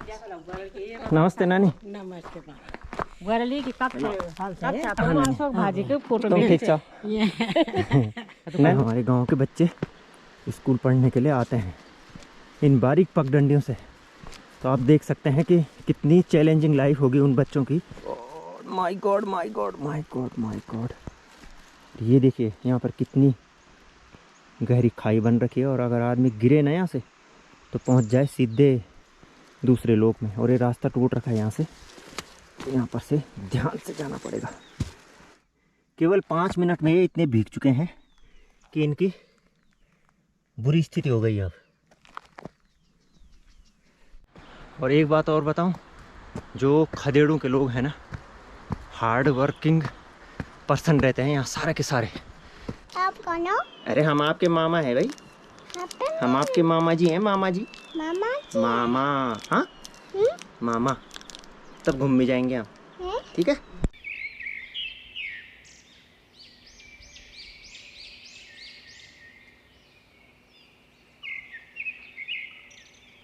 नमस्ते नानी। नमस्ते बरली की कब भाजी के फोटो खींच छो। हमारे गांव के बच्चे स्कूल पढ़ने के लिए आते हैं इन बारीक पगडंडियों से, तो आप देख सकते हैं कि कितनी चैलेंजिंग लाइफ होगी उन बच्चों की। My God my God my God my God, ये देखिए यहाँ पर कितनी गहरी खाई बन रखी है, और अगर आदमी गिरे ना यहाँ से तो पहुँच जाए सीधे दूसरे लोक में। और ये रास्ता टूट रखा है यहाँ से, तो यहाँ पर से ध्यान से जाना पड़ेगा। केवल 5 मिनट में ये इतने भीग चुके हैं कि इनकी बुरी स्थिति हो गई अब। और एक बात और बताऊं, जो खदेड़ों के लोग हैं ना, हार्ड वर्किंग पर्सन रहते हैं यहाँ सारे के सारे। आप कौन हो? अरे हम आपके मामा हैं भाई, हम आपके मामा जी हैं। मामा जी, मामा जी? मामा, हाँ मामा। तब घूम भी जाएंगे हम, ठीक है।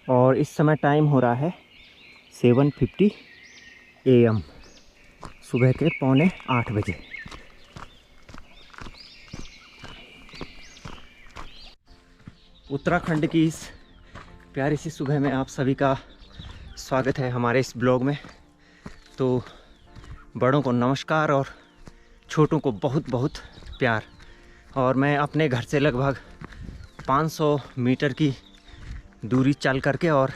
और इस समय टाइम हो रहा है 7:50 AM, सुबह के 7:45 बजे। उत्तराखंड की इस प्यारी सी सुबह में आप सभी का स्वागत है हमारे इस ब्लॉग में। तो बड़ों को नमस्कार और छोटों को बहुत बहुत प्यार। और मैं अपने घर से लगभग 500 मीटर की दूरी चल करके और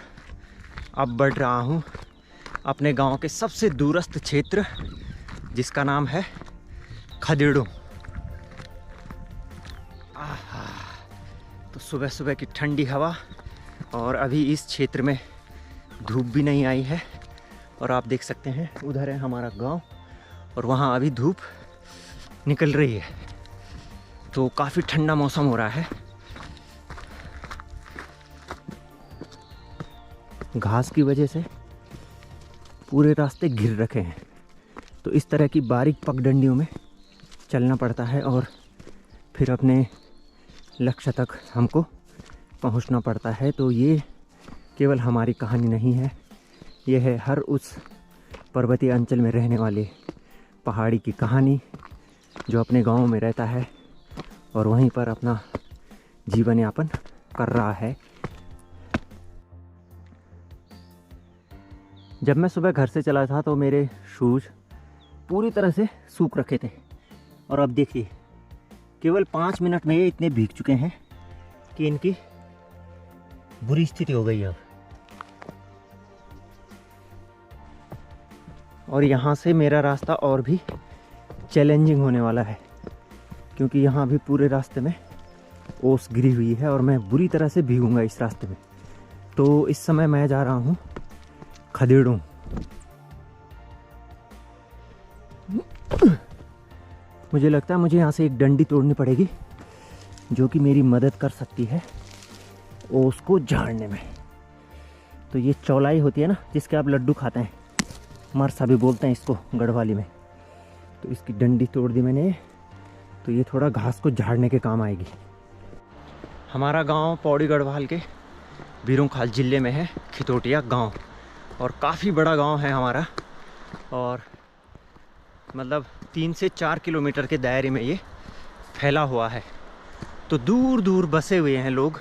अब बढ़ रहा हूँ अपने गांव के सबसे दूरस्थ क्षेत्र, जिसका नाम है खदेड़ों। तो सुबह सुबह की ठंडी हवा, और अभी इस क्षेत्र में धूप भी नहीं आई है। और आप देख सकते हैं उधर है हमारा गांव, और वहाँ अभी धूप निकल रही है, तो काफ़ी ठंडा मौसम हो रहा है। घास की वजह से पूरे रास्ते घिर रखे हैं, तो इस तरह की बारीक पगडंडियों में चलना पड़ता है और फिर अपने लक्ष्य तक हमको पहुंचना पड़ता है। तो ये केवल हमारी कहानी नहीं है, ये है हर उस पर्वतीय अंचल में रहने वाले पहाड़ी की कहानी, जो अपने गांव में रहता है और वहीं पर अपना जीवन यापन कर रहा है। जब मैं सुबह घर से चला था तो मेरे शूज़ पूरी तरह से सूख रखे थे, और अब देखिए केवल 5 मिनट में ये इतने भीग चुके हैं कि इनकी बुरी स्थिति हो गई अब। और यहाँ से मेरा रास्ता और भी चैलेंजिंग होने वाला है, क्योंकि यहाँ भी पूरे रास्ते में ओस गिरी हुई है और मैं बुरी तरह से भीगूंगा इस रास्ते में। तो इस समय मैं जा रहा हूँ खदेड़ों। मुझे लगता है मुझे यहाँ से एक डंडी तोड़नी पड़ेगी, जो कि मेरी मदद कर सकती है ओस को झाड़ने में। तो ये चौलाई होती है ना, जिसके आप लड्डू खाते हैं, मरसा भी बोलते हैं इसको गढ़वाली में। तो इसकी डंडी तोड़ दी मैंने, तो ये थोड़ा घास को झाड़ने के काम आएगी। हमारा गांव पौड़ी गढ़वाल के बीरोंखाल जिले में है, खितोटिया गांव, और काफ़ी बड़ा गांव है हमारा। और मतलब 3 से 4 किलोमीटर के दायरे में ये फैला हुआ है। तो दूर दूर बसे हुए हैं लोग,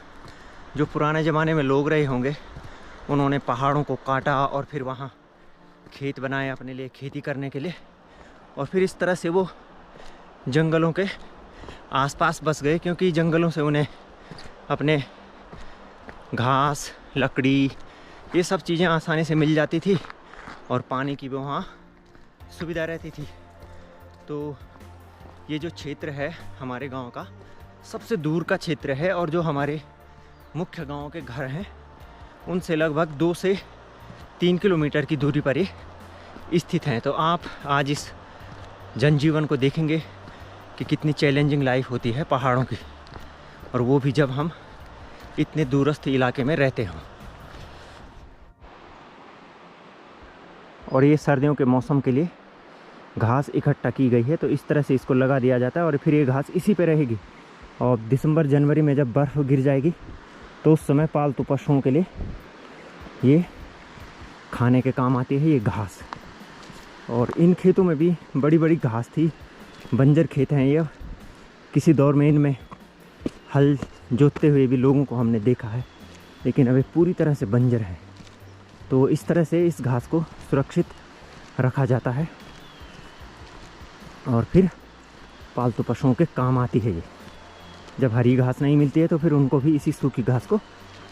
जो पुराने ज़माने में लोग रहे होंगे। उन्होंने पहाड़ों को काटा और फिर वहाँ खेत बनाए अपने लिए, खेती करने के लिए, और फिर इस तरह से वो जंगलों के आसपास बस गए, क्योंकि जंगलों से उन्हें अपने घास, लकड़ी, ये सब चीज़ें आसानी से मिल जाती थी, और पानी की भी वहाँ सुविधा रहती थी। तो ये जो क्षेत्र है हमारे गांव का सबसे दूर का क्षेत्र है, और जो हमारे मुख्य गांव के घर हैं उनसे लगभग 2 से 3 किलोमीटर की दूरी पर ये स्थित हैं। तो आप आज इस जनजीवन को देखेंगे कि कितनी चैलेंजिंग लाइफ होती है पहाड़ों की, और वो भी जब हम इतने दूरस्थ इलाके में रहते हों। और ये सर्दियों के मौसम के लिए घास इकट्ठा की गई है, तो इस तरह से इसको लगा दिया जाता है, और फिर ये घास इसी पे रहेगी। और दिसंबर जनवरी में जब बर्फ़ गिर जाएगी तो उस समय पालतू पशुओं के लिए ये खाने के काम आती है ये घास। और इन खेतों में भी बड़ी बड़ी घास थी, बंजर खेत हैं ये। किसी दौर में इनमें हल जोतते हुए भी लोगों को हमने देखा है, लेकिन अभी पूरी तरह से बंजर है। तो इस तरह से इस घास को सुरक्षित रखा जाता है और फिर पालतू पशुओं के काम आती है ये। जब हरी घास नहीं मिलती है तो फिर उनको भी इसी सूखी घास को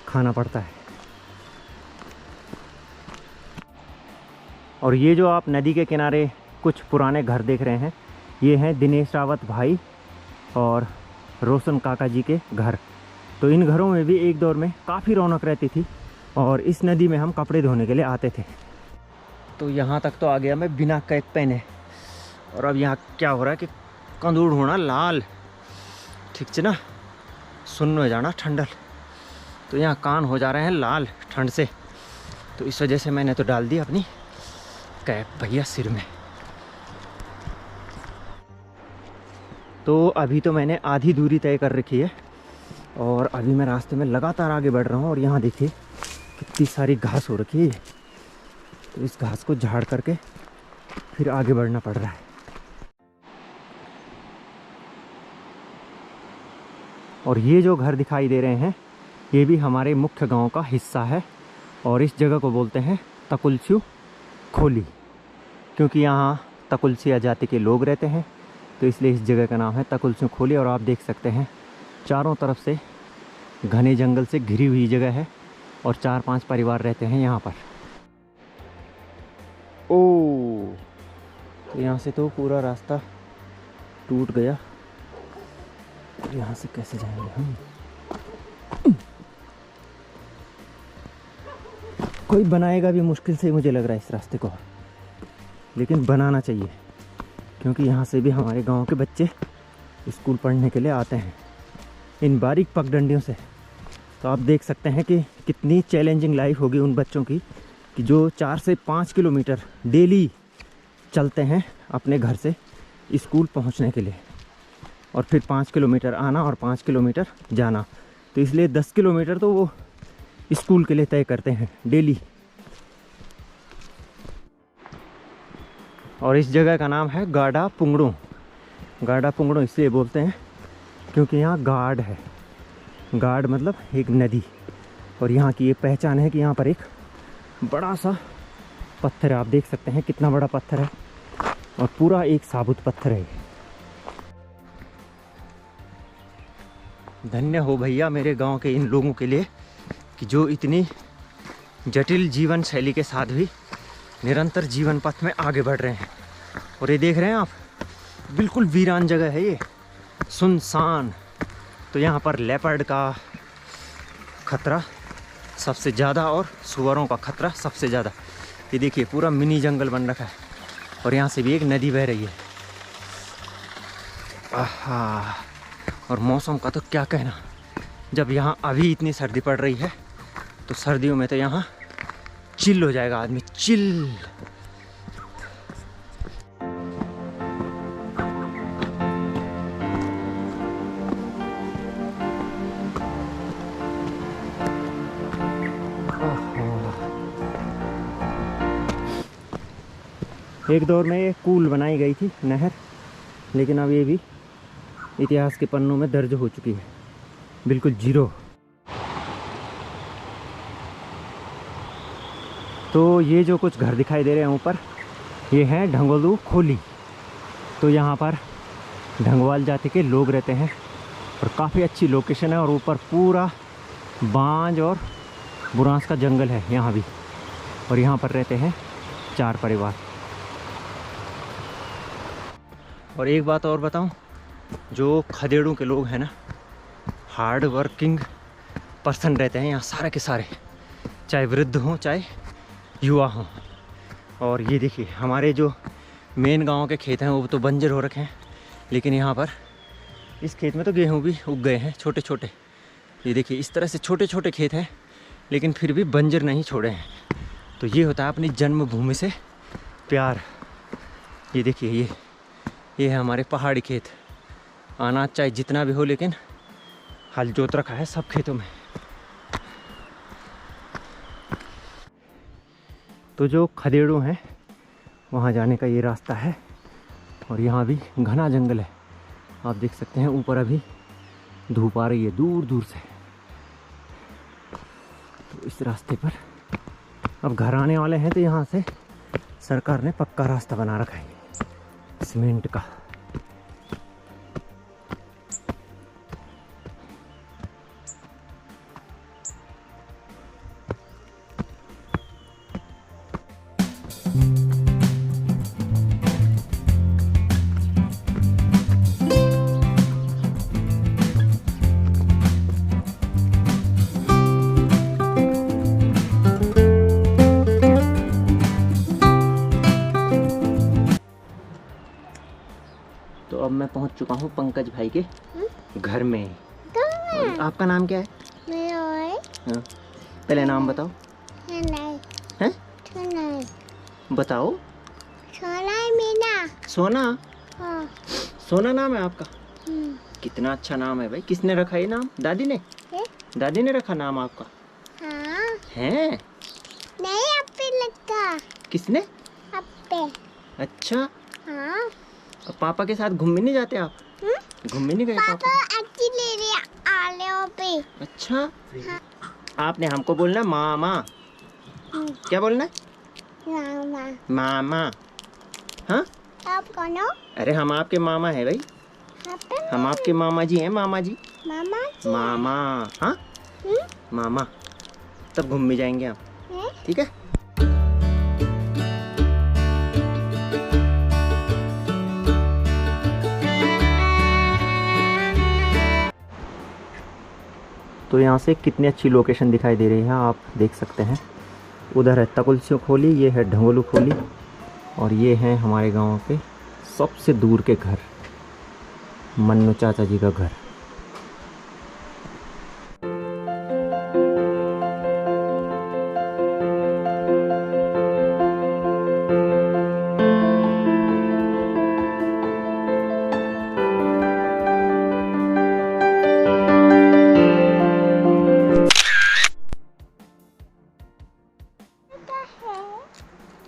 खाना पड़ता है। और ये जो आप नदी के किनारे कुछ पुराने घर देख रहे हैं, ये हैं दिनेश रावत भाई और रोशन काका जी के घर। तो इन घरों में भी एक दौर में काफ़ी रौनक रहती थी और इस नदी में हम कपड़े धोने के लिए आते थे। तो यहाँ तक तो आ गया मैं बिना कैप पहने। और अब यहाँ क्या हो रहा है कि कंदूड़ होना लाल, ठीक है ना, सुन में जाना ठंडल। तो यहाँ कान हो जा रहे हैं लाल ठंड से। तो इस वजह से मैंने तो डाल दी अपनी कैप भैया सिर में। तो अभी तो मैंने आधी दूरी तय कर रखी है और अभी मैं रास्ते में लगातार आगे बढ़ रहा हूँ। और यहाँ देखिए कितनी सारी घास हो रखी है। तो इस घास को झाड़ करके फिर आगे बढ़ना पड़ रहा है। और ये जो घर दिखाई दे रहे हैं ये भी हमारे मुख्य गांव का हिस्सा है। और इस जगह को बोलते हैं तकुलस्यू खोली, क्योंकि यहाँ तकुलसिया जाति के लोग रहते हैं, तो इसलिए इस जगह का नाम है तकुलस्यू खोली। और आप देख सकते हैं चारों तरफ से घने जंगल से घिरी हुई जगह है और 4-5 परिवार रहते हैं यहाँ पर। ओ, तो यहाँ से तो पूरा रास्ता टूट गया। यहाँ से कैसे जाएंगे हम? कोई बनाएगा भी मुश्किल से, मुझे लग रहा है इस रास्ते को, लेकिन बनाना चाहिए क्योंकि यहाँ से भी हमारे गांव के बच्चे स्कूल पढ़ने के लिए आते हैं इन बारीक पगडंडियों से। तो आप देख सकते हैं कि कितनी चैलेंजिंग लाइफ होगी उन बच्चों की कि जो 4 से 5 किलोमीटर डेली चलते हैं अपने घर से स्कूल पहुँचने के लिए, और फिर 5 किलोमीटर आना और 5 किलोमीटर जाना। तो इसलिए 10 किलोमीटर तो वो स्कूल के लिए तय करते हैं डेली। और इस जगह का नाम है गाढ़ा पुंगड़ू। गाढ़ा पुंगड़ू इसलिए बोलते हैं क्योंकि यहाँ गाढ़ है। गाढ़ मतलब एक नदी। और यहाँ की ये पहचान है कि यहाँ पर एक बड़ा सा पत्थर है। आप देख सकते हैं कितना बड़ा पत्थर है और पूरा एक साबुत पत्थर है। धन्य हो भैया मेरे गांव के इन लोगों के लिए कि जो इतनी जटिल जीवन शैली के साथ भी निरंतर जीवन पथ में आगे बढ़ रहे हैं। और ये देख रहे हैं आप, बिल्कुल वीरान जगह है ये, सुनसान। तो यहाँ पर लेपर्ड का खतरा सबसे ज़्यादा और सुअरों का खतरा सबसे ज़्यादा। ये देखिए पूरा मिनी जंगल बन रखा है और यहाँ से भी एक नदी बह रही है। आहा, और मौसम का तो क्या कहना। जब यहाँ अभी इतनी सर्दी पड़ रही है तो सर्दियों में तो यहाँ चिल हो जाएगा आदमी, चिल। एक दौर में ये कूल बनाई गई थी, नहर, लेकिन अब ये भी इतिहास के पन्नों में दर्ज हो चुकी है, बिल्कुल जीरो। तो ये जो कुछ घर दिखाई दे रहे हैं ऊपर, ये हैं ढंगोलू खोली। तो यहाँ पर ढंगवाल जाति के लोग रहते हैं और काफ़ी अच्छी लोकेशन है। और ऊपर पूरा बांज और बुरांस का जंगल है यहाँ भी। और यहाँ पर रहते हैं 4 परिवार। और एक बात और बताऊं, जो खदेड़ों के लोग हैं ना, हार्ड वर्किंग पर्सन रहते हैं यहाँ सारे के सारे, चाहे वृद्ध हों चाहे युवा हों। और ये देखिए हमारे जो मेन गांव के खेत हैं वो तो बंजर हो रखे हैं, लेकिन यहाँ पर इस खेत में तो गेहूँ भी उग गए हैं छोटे छोटे। ये देखिए इस तरह से छोटे छोटे खेत हैं, लेकिन फिर भी बंजर नहीं छोड़े हैं। तो ये होता है अपनी जन्मभूमि से प्यार। ये देखिए ये है हमारे पहाड़ी खेत। अनाज चाहे जितना भी हो, लेकिन हल जोत रखा है सब खेतों में। तो जो खदेड़ू हैं वहाँ जाने का ये रास्ता है, और यहाँ भी घना जंगल है। आप देख सकते हैं ऊपर अभी धूप आ रही है दूर दूर से। तो इस रास्ते पर अब घर आने वाले हैं, तो यहाँ से सरकार ने पक्का रास्ता बना रखा है सीमेंट का। तो अब मैं पहुंच चुका हूं पंकज भाई के घर में। और आपका नाम क्या है? हाँ, पहले नाम बताओ। हैं? बताओ। सोना। सोना नाम है आपका? कितना अच्छा नाम है भाई। किसने रखा ये नाम? दादी ने? दादी ने रखा नाम आपका? हाँ। हैं? नहीं अपे लगा। किसने? अपे। अच्छा। हाँ। अब पापा के साथ घूमने नहीं जाते आप? घूमने नहीं गए पापा पापा? अच्छी ले रहे आले पे। अच्छा। हाँ। आपने हमको बोलना मामा। क्या बोलना है? मामा। मामा। हाँ? आप कौन हो? अरे हम आपके मामा है भाई। हम आपके मामा जी हैं। मामा जी। मामा जी। मामा। हाँ मामा। तब घूमने जाएंगे हम, ठीक है? तो यहाँ से कितनी अच्छी लोकेशन दिखाई दे रही है, आप देख सकते हैं। उधर है तकुलसियों खोली, ये है ढंगोलू खोली, और ये हैं हमारे गांव के सबसे दूर के घर, मन्नू चाचा जी का घर।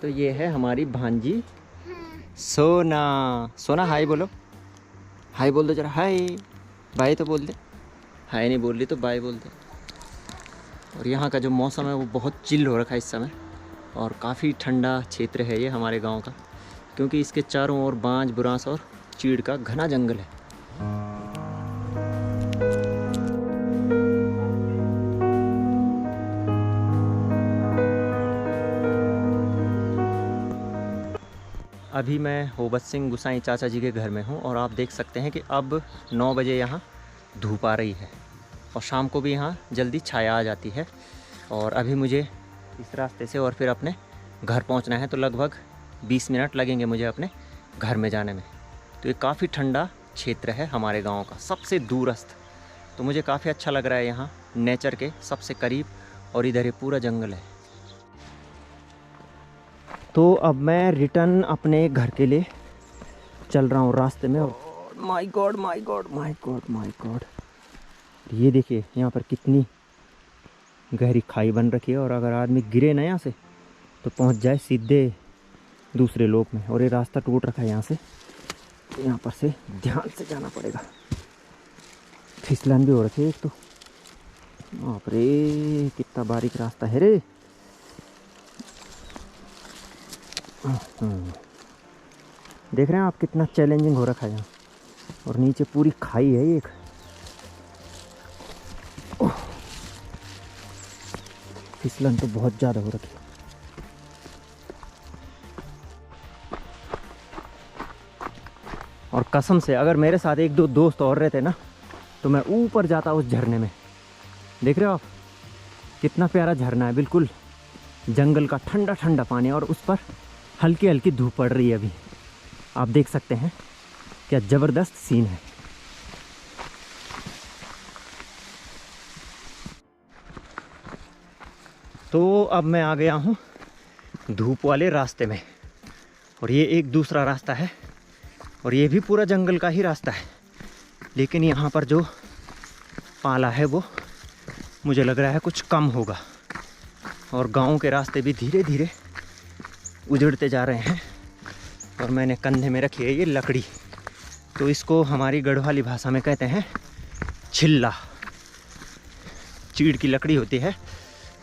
तो ये है हमारी भांजी सोना। सोना हाय बोलो। हाय बोल दो जरा। हाय। बाय तो बोल दे। हाय नहीं बोल रही तो बाय बोल दे। और यहाँ का जो मौसम है वो बहुत चिल हो रखा है इस समय, और काफ़ी ठंडा क्षेत्र है ये हमारे गांव का, क्योंकि इसके चारों ओर बांज बुरांस और चीड़ का घना जंगल है। अभी मैं होबत सिंह गुसाई चाचा जी के घर में हूँ, और आप देख सकते हैं कि अब 9 बजे यहाँ धूप आ रही है, और शाम को भी यहाँ जल्दी छाया आ जाती है। और अभी मुझे इस रास्ते से और फिर अपने घर पहुँचना है, तो लगभग 20 मिनट लगेंगे मुझे अपने घर में जाने में। तो ये काफ़ी ठंडा क्षेत्र है हमारे गाँव का, सबसे दूरस्थ। तो मुझे काफ़ी अच्छा लग रहा है यहाँ नेचर के सबसे करीब, और इधर ये पूरा जंगल है। तो अब मैं रिटर्न अपने घर के लिए चल रहा हूँ रास्ते में। और my God my God my God my God, ये देखिए यहाँ पर कितनी गहरी खाई बन रखी है, और अगर आदमी गिरे ना यहाँ से तो पहुँच जाए सीधे दूसरे लोक में। और ये रास्ता टूट रखा है यहाँ से, तो यहाँ पर से ध्यान से जाना पड़ेगा। फिसलन भी हो रखी है एक तो। बाप रे कितना बारीक रास्ता है रे। देख रहे हैं आप कितना चैलेंजिंग हो रखा है यहाँ, और नीचे पूरी खाई है एक। फिसलन तो बहुत ज़्यादा हो रखी है। और कसम से अगर मेरे साथ 1-2 दोस्त और रहते ना, तो मैं ऊपर जाता उस झरने में। देख रहे हो आप कितना प्यारा झरना है, बिल्कुल जंगल का ठंडा ठंडा पानी, और उस पर हल्की हल्की धूप पड़ रही है अभी। आप देख सकते हैं क्या ज़बरदस्त सीन है। तो अब मैं आ गया हूँ धूप वाले रास्ते में, और ये एक दूसरा रास्ता है, और ये भी पूरा जंगल का ही रास्ता है। लेकिन यहाँ पर जो पाला है वो मुझे लग रहा है कुछ कम होगा, और गांव के रास्ते भी धीरे धीरे उजड़ते जा रहे हैं। और मैंने कंधे में रखी है ये लकड़ी, तो इसको हमारी गढ़वाली भाषा में कहते हैं छिल्ला। चीड़ की लकड़ी होती है,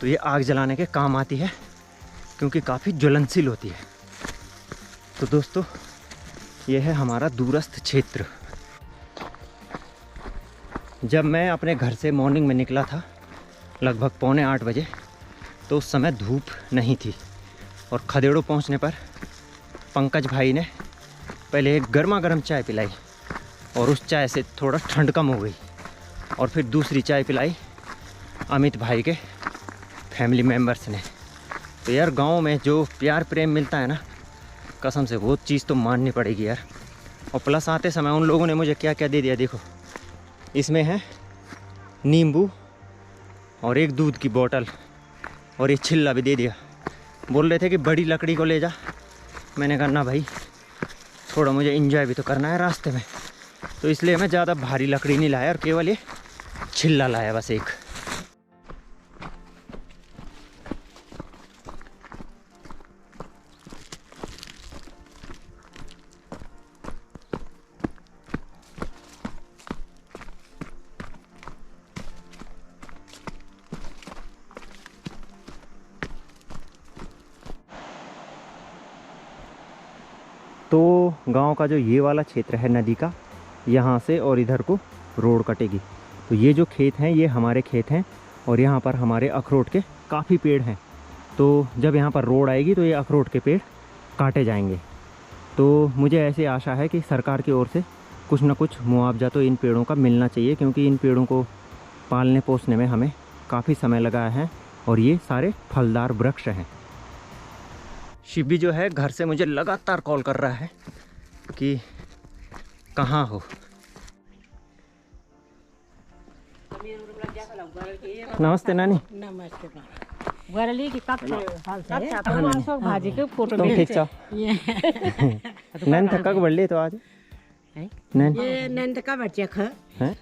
तो ये आग जलाने के काम आती है क्योंकि काफ़ी ज्वलनशील होती है। तो दोस्तों, ये है हमारा दूरस्थ क्षेत्र। जब मैं अपने घर से मॉर्निंग में निकला था लगभग 7:45 बजे, तो उस समय धूप नहीं थी। और खदेड़ो पहुंचने पर पंकज भाई ने पहले एक गर्मा गर्म चाय पिलाई और उस चाय से थोड़ा ठंड कम हो गई। और फिर दूसरी चाय पिलाई अमित भाई के फैमिली मेम्बर्स ने। तो यार गांव में जो प्यार प्रेम मिलता है ना, कसम से वो चीज़ तो माननी पड़ेगी यार। और प्लस आते समय उन लोगों ने मुझे क्या क्या दे दिया देखो। इसमें है नींबू और एक दूध की बोतल और एक छिल्ला भी दे दिया। बोल रहे थे कि बड़ी लकड़ी को ले जा। मैंने कहा ना भाई, थोड़ा मुझे एंजॉय भी तो करना है रास्ते में, तो इसलिए मैं ज़्यादा भारी लकड़ी नहीं लाया और केवल ये छिल्ला लाया बस एक। तो गांव का जो ये वाला क्षेत्र है नदी का, यहाँ से और इधर को रोड कटेगी। तो ये जो खेत हैं ये हमारे खेत हैं और यहाँ पर हमारे अखरोट के काफ़ी पेड़ हैं। तो जब यहाँ पर रोड आएगी तो ये अखरोट के पेड़ काटे जाएंगे। तो मुझे ऐसी आशा है कि सरकार की ओर से कुछ ना कुछ मुआवजा तो इन पेड़ों का मिलना चाहिए, क्योंकि इन पेड़ों को पालने पोसने में हमें काफ़ी समय लगा है और ये सारे फलदार वृक्ष हैं। शिबी जो है घर से मुझे लगातार कॉल कर रहा है कि कहाँ हो। नमस्ते नानी। नमस्ते वरली की कब से भाजी के फोटो तुम ठीक छो? नैन थका को बढ़ तो आज नैन ये नैन का बच्चे ख हैं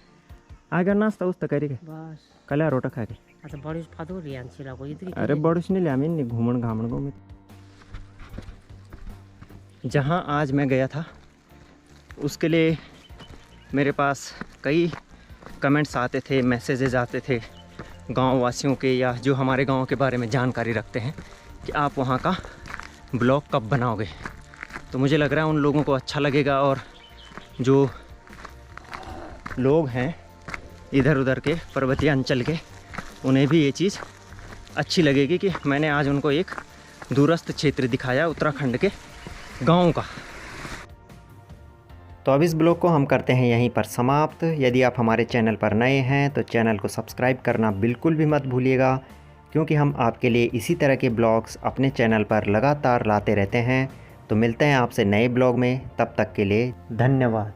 आगे नाश्ता उस्ता करेंगे बस कल रोटा खा के। अच्छा बड़ी फादो रियान सिला को इधर अरे बड़ुस नहीं लिया मैंने घूमन घामन को। जहाँ आज मैं गया था उसके लिए मेरे पास कई कमेंट्स आते थे, मैसेजेस आते थे गांव वासियों के, या जो हमारे गांव के बारे में जानकारी रखते हैं कि आप वहाँ का ब्लॉग कब बनाओगे। तो मुझे लग रहा है उन लोगों को अच्छा लगेगा और जो लोग हैं इधर उधर के पर्वतीय अंचल के, उन्हें भी ये चीज़ अच्छी लगेगी कि मैंने आज उनको एक दूरस्थ क्षेत्र दिखाया उत्तराखंड के गाँव का। तो अब इस ब्लॉग को हम करते हैं यहीं पर समाप्त। यदि आप हमारे चैनल पर नए हैं तो चैनल को सब्सक्राइब करना बिल्कुल भी मत भूलिएगा, क्योंकि हम आपके लिए इसी तरह के ब्लॉग्स अपने चैनल पर लगातार लाते रहते हैं। तो मिलते हैं आपसे नए ब्लॉग में, तब तक के लिए धन्यवाद।